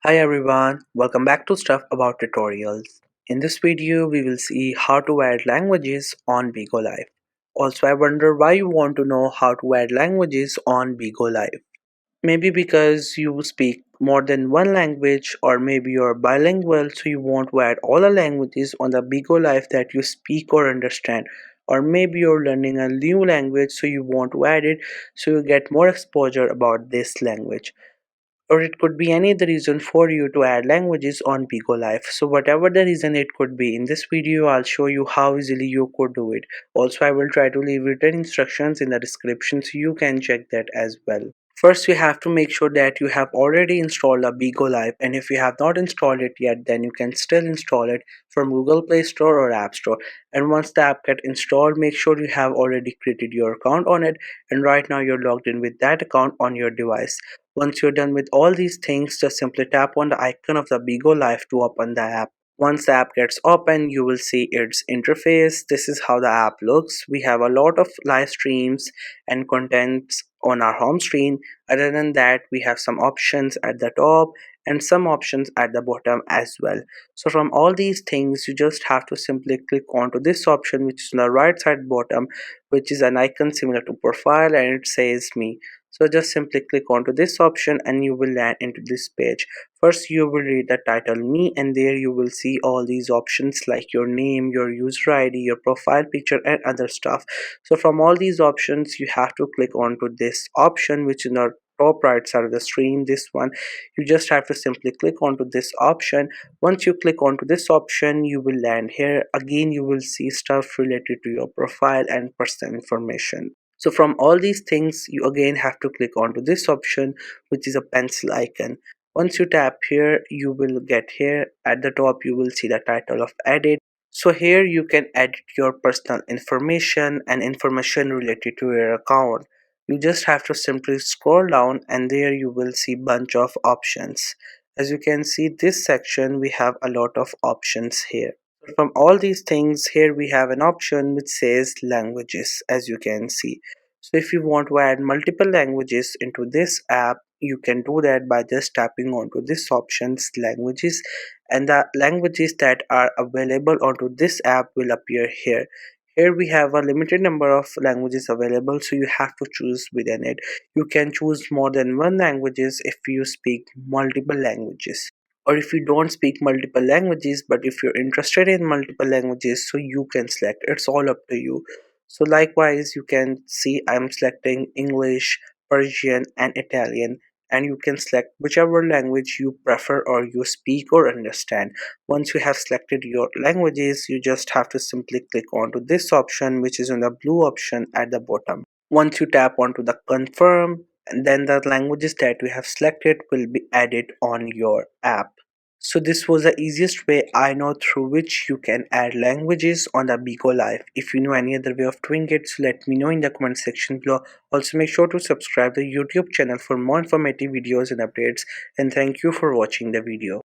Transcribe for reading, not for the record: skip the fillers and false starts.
Hi everyone, welcome back to Stuff About Tutorials. In this video, we will see how to add languages on Bigo Live. Also, I wonder why you want to know how to add languages on Bigo Live. Maybe because you speak more than one language, or maybe you're bilingual, so you want to add all the languages on the Bigo Live that you speak or understand. Or maybe you're learning a new language, so you want to add it so you get more exposure about this language, or it could be any other reason for you to add languages on Bigo Live. So whatever the reason it could be, in this video I'll show you how easily you could do it. Also, I will try to leave written instructions in the description so you can check that as well. First, you have to make sure that you have already installed a Bigo Live, and if you have not installed it yet, then you can still install it from Google Play Store or App Store. And once the app gets installed, make sure you have already created your account on it, and right now you're logged in with that account on your device. Once you're done with all these things, just simply tap on the icon of the Bigo Live to open the app. Once the app gets open, you will see its interface. This is how the app looks. We have a lot of live streams and contents on our home screen. Other than that, we have some options at the top and some options at the bottom as well. So from all these things, you just have to simply click onto this option, which is on the right side bottom, which is an icon similar to profile, and it says me. So just simply click onto this option and you will land into this page. First, you will read the title me, and there you will see all these options like your name, your user ID, your profile picture, and other stuff. So from all these options, you have to click onto this option, which is in the top right side of the screen. This one, you just have to simply click onto this option. Once you click onto this option, you will land here. Again, you will see stuff related to your profile and personal information. So from all these things, you again have to click onto this option, which is a pencil icon. Once you tap here, you will get here at the top, you will see the title of edit. So here you can edit your personal information and information related to your account. You just have to simply scroll down, and there you will see bunch of options. As you can see, this section we have a lot of options here. From all these things, here we have an option which says languages, as you can see. So if you want to add multiple languages into this app, you can do that by just tapping onto this options languages, and the languages that are available onto this app will appear here. Here we have a limited number of languages available, so you have to choose within it. You can choose more than one languages if you speak multiple languages, or if you don't speak multiple languages but if you're interested in multiple languages, so you can select. It's all up to you. So likewise, you can see I'm selecting English, Persian, and Italian, and you can select whichever language you prefer or you speak or understand. Once you have selected your languages, you just have to simply click onto this option, which is on the blue option at the bottom. Once you tap onto the confirm, and then the languages that you have selected will be added on your app. So this was the easiest way I know through which you can add languages on the Bigo Live. If you know any other way of doing it, so let me know in the comment section below. Also make sure to subscribe the YouTube channel for more informative videos and updates, and thank you for watching the video.